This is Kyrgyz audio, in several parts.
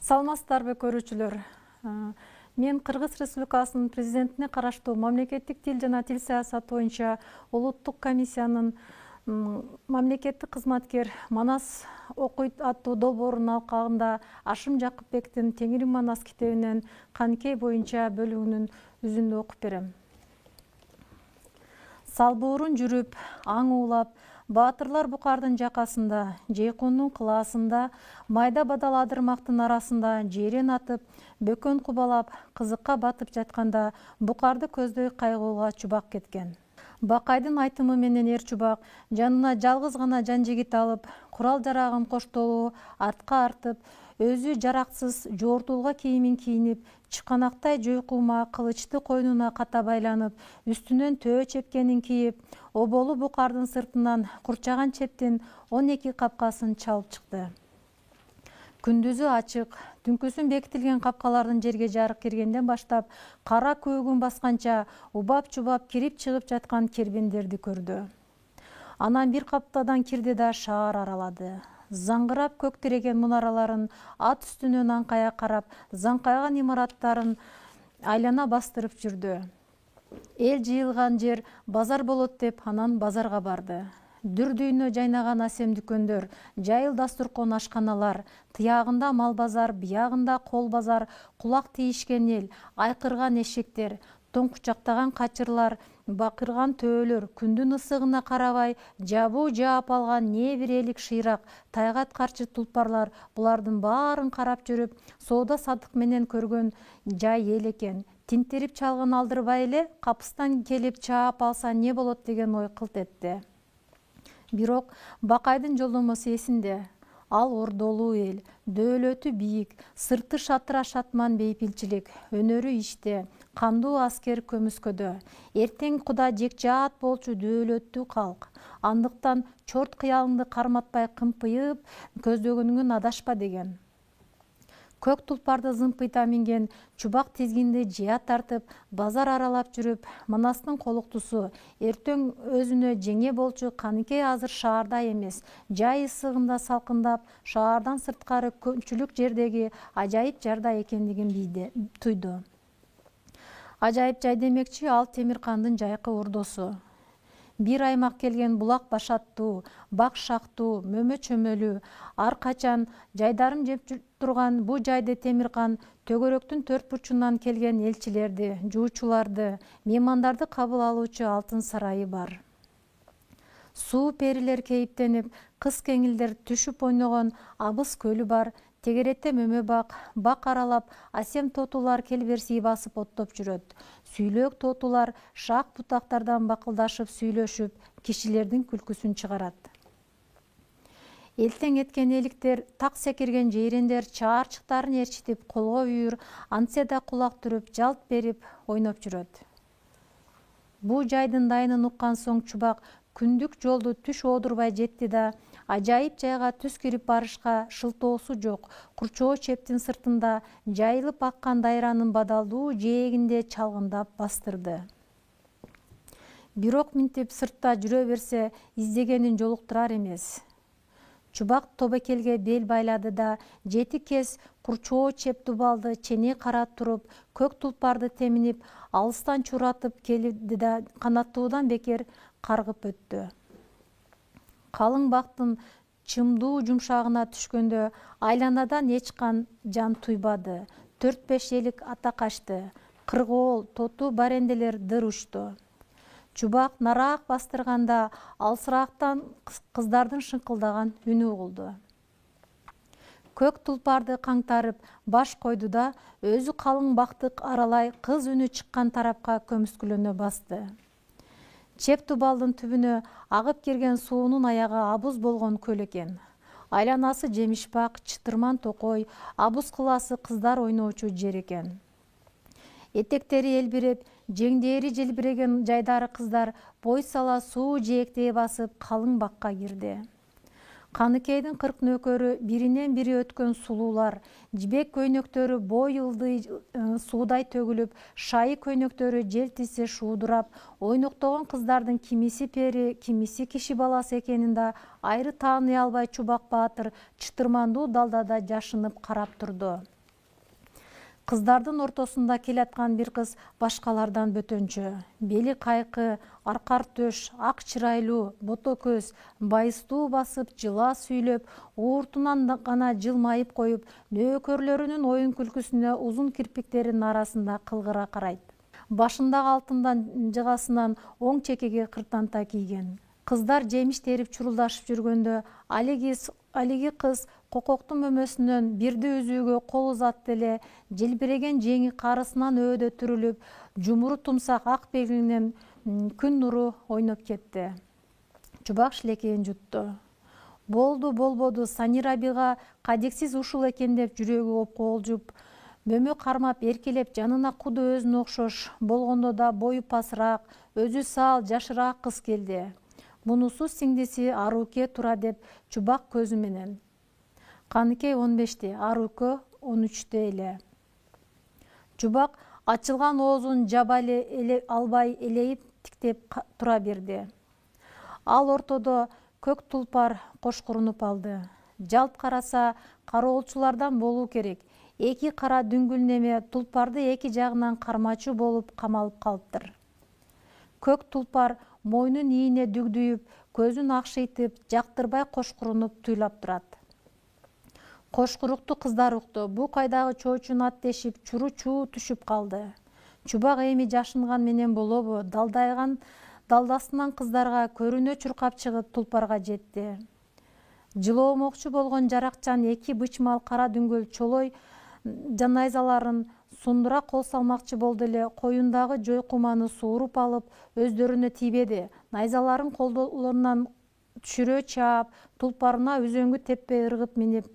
Саламатсыздарбы көрүүчүлөр. Мен Кыргыз Республикасынын президентине караштуу мамлекеттик тил жана тил саясаты боюнча улуттук комиссиянын мамлекеттик кызматкер Манас окуйт аттуу долбоорунун алкагында Ашым Жакыпбектин Теңирим Манас китебинен Каныкей боюнча бөлүгүнүн үзүндү окуп берем. Салбоорун жүрүп, аң уулап, баатырлар букардын жакасында, жейкундун кылаасында, майда бадал адырмактын арасында жээрен атып, бөкөн кубалап, кызыкка батып жатканда букарды көздөй кайгууга чубак кеткен. Бакайдын айтымы менен эр чубак жанына жалгыз гана жан жигит алып, курал-жарагын коштолуу артка артып, өзү жараксыз жортулга кийимин кийинип, чыканактай жойкума кылычты койнуна ката байланып, үстүнөн төө чепкенин кийип, оболу букардын сыртынан курчаган чептин 12 капкасын чалып чыкты. Күндүзү ачык, түнкүсүн бекитилген капкалардын жерге жарык киргенден баштап, кара көөгүн басканча убап-чубап кирип чыгып жаткан кербендерди көрдү. Анан бир каптадан кирди да шаар аралады. Заңгырап көк тиреген мунараларын ат үстүнөн аңкая карап, заңкайган имараттарын айлана бастырып жүрдү. Эл жыйылган жер базар болот деп анан базарга барды. Дүр-дүйнө жайнаган асем дүкөндөр, жайыл дастуркон ашканалар, тыягында мал базар, биягында кол базар, кулак тийишкен эл, айкырган эшектер, тоңкучактаган качырлар, бакырган төөлөр, күндүн ысыгына карабай, жабуу жаап алган не бир элик шыйрак, тайгат карчы тулпарлар булардын баарын карап жүрүп, соода садык менен көргөн жай эл экен. Тинтерип чалгын алдырбай эле, капыстан келип чаап алса не болот деген ой кылт этти. Бирок Бакайдын жолдомосу эсинде. Ал ордолуу эл, дөөлөтү бийик, сырты шатыра шатман бейпилчилик, өнөрү иште, кандуу аскер көмүскөдө. Эртең Куда жекжаат болчу дөөлөттүү калк. Андыктан чорт кыялыңды карматпай кымпыйып, көздөгөнүңөн адашпа деген. Көк тулпарды зымпыйта минген чубак тизгинди жыя тартып, базар аралап жүрүп, Манастын колуктусу, эртең өзүнө жеңе болчу Каныкей азыр шаарда эмес, жай ысыгында салкындап, шаардан сырткары көпчүлүк жердеги ажайып жарда экендигин туйду. Ажайып жай демекчи, ал Темиркандын жайкы ордосу. Бир аймак келген булак башаттуу, бак шактуу, мөмө чөмөлүү, ар качан жайдарын жеп турган бу жайды Темиркан төгөрөктүн төрт бурчунан келген элчилерди, жуучуларды, меймандарды кабыл алуучу алтын сарайы бар. Суу перилер кейиптенип, кыз кеңилдер түшүп ойногон Абыз көлү бар. Тегеретте мөмө бак аралап, асем тотулар келберсий басып оттоп жүрөт. Сүйлөк тотулар шак бутактардан бакылдашып сүйлөшүп, кишилердин күлкүсүн чыгарат. Элтең эткен эликтер, так секирген жейрендер чаарчыктарын ээрчитип, колго үйүр, антсе да кулак түрүп, жалт берип, ойноп жүрөт. Бу жайдын дайынын уккан соң чубак күндүк жолду түш оодурбай жетти да, ажайып жайга түз кирип барышка шылтоосу жок, курчоо чептин сыртында жайылып аккан дайранын бадалдуу жээгинде чалгындап бастырды. Бирок минтип сыртта жүрө берсе, издегенин жолуктурар эмес. Чубак тобокелге бел байлады да, 7 кез курчоо чеп дубалды чене карап туруп, көк тулпарды теминип, алыстан чуратып келди да, канаттуудан бекер каргып өттү. Калың бактын чымдуу жумшагына түшкөндө айланадан эч жан туйбады. 4-5 элик ата качты. Кыргоол, тоту баренделер дыр учту. Чубак нараак бастырганда алсыраактан кыздардын шыңкылдаган үнү угулду. Көк тулпарды каңтарып баш койду да, өзү калың бакты аралай кыз үнү чыккан тарапка көмүскүлөнө басты. Чеп дубалдын түбүнө агып кирген суунун аягы Абыз болгон көл экен. Айланасы жемишбак, чытырман токой, Абыз кылаасы кыздар ойноочу жер экен. Этектери элбиреп, жеңдери желбиреген жайдары кыздар бой сала суу жээктей басып калың бакка кирди. Каныкейдин 40 нөкөрү биринен бири өткөн сулуулар, жибек көйнөктөрү бой ылдый суудай төгүлүп, шайы көйнөктөрү жел тисе шуудурап, ойноктогон кыздардын кимиси пери, кимиси киши баласы экенин да айры тааный албай чубак баатыр чытырмандуу далдада жашынып карап турду. Кыздардын ортосунда келаткан бир кыз башкалардан бөтөнчө. Бели кайкы, аркар төш, ак чырайлуу, бото көз, байыстуу басып, жыла сүйлөп, ууртунан гана жылмайып коюп, нөөкөрлөрүнүн оюн күлкүсүнө узун кирпиктеринин арасында кылгыра карайт. Башындагы алтындан жыгасынан оң чекеге кыртанта кийген. Кыздар жемиш терип чурулдашып жүргөндө алиги кыз кококтун мөмөсүнөн бирди үзүүгө кол узатты эле желбиреген жеңи карысынан өөдө түрүлүп, жумуру тумсак ак белгинен күн нуру ойноп кетти. Чубак шилекейин жутту. Болду болбоду, Санира Бига кадексиз ушул экен деп жүрөгү опколжуп, мөмө кармап эркелеп жанына куду өзүнө окшош болгондо да бою пасыраак, өзү саал, жашыраак кыз келди. Мунусу сиңдиси Аруке тура деп Чубак көзү менен. Каныкей 15-те, Аруке 13-те эле. Чубак ачылган оозун жаба албай элейип тиктеп тура берди. Ал ортодо көк тулпар кошкурунуп алды. Жалт караса кароолчулардан болуу керек. Эки кара дүңгүл неме тулпарды эки жагынан кармачу болуп камалып калыптыр. Көк тулпар мойнун ийине дүгдүйүп, көзүн акшыйтып, жактырбай кошкурунуп туйлап турат. Кошкурукту кыздар укту. Бу кайдагы чоочун ат дешип, чуру-чуу түшүп калды. Чубак эми жашынган менен болобу, далдасынан кыздарга көрүнө чуркап чыгып тулпарга жетти. Жылоомокчу болгон жаракчан эки бычмал кара дүңгүл чолой жанайзаларын сундура кол салмакчы болду эле коюндагы жойкуманы сууруп алып, өздөрүнө тийбеди. Найзаларын колдорунан түшүрө чаап, тулпарына үзөңгү теппей ыргып минип,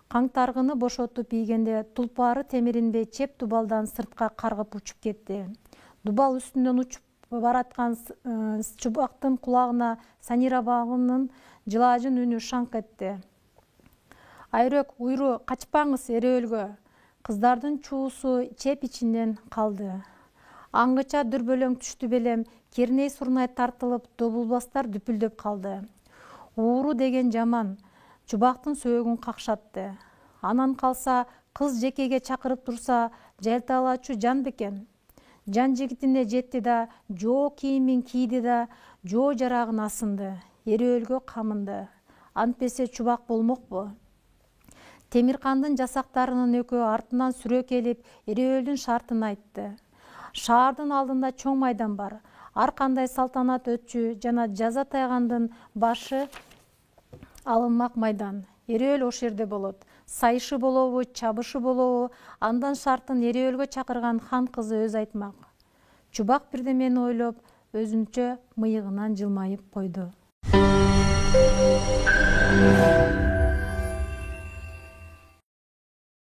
каңтаргыны бошотуп ийгенде тулпары темиринбей чеп дубалдан сыртка каргып учуп кетти. Дубал үстүнөн учуп бараткан Чубактын кулагына Санира Багынын жылаажын үнү шаңк этти. Айрөк, уйру, качпаңыз эрөөлгө. Кыздардын чуусу чеп ичинен калды. Аңгыча дүрбөлөң түштү белем, керней сурнай тартылып, добулбастар дүпүлдөп калды. Ууру деген жаман. Чубактын сөөгүн какшатты. Анан калса, кыз жекеге чакырып турса, жалталачу жан бекен. Жан жигитине жетти да, жоо кийимин кийди да, жоо жарагын асынды. Эрөөлгө камынды. Антпесе Чубак болмокпу? Темиркандын жасактарынын экөө артынан сүрө келип, эрөөлдүн шартын айтты. Шаардын алдында чоң майдан бар. Ар кандай салтанат өтчү жана жаза тайгандын башы алынмак майдан. Эрөөл ош жерде болот. Сайышы болобу, чабышы болобу, андан шартын эрөөлгө чакырган хан кызы өзү айтмак. Чубак бирдемени ойлоп, өзүнчө мыйыгынан жылмайып койду.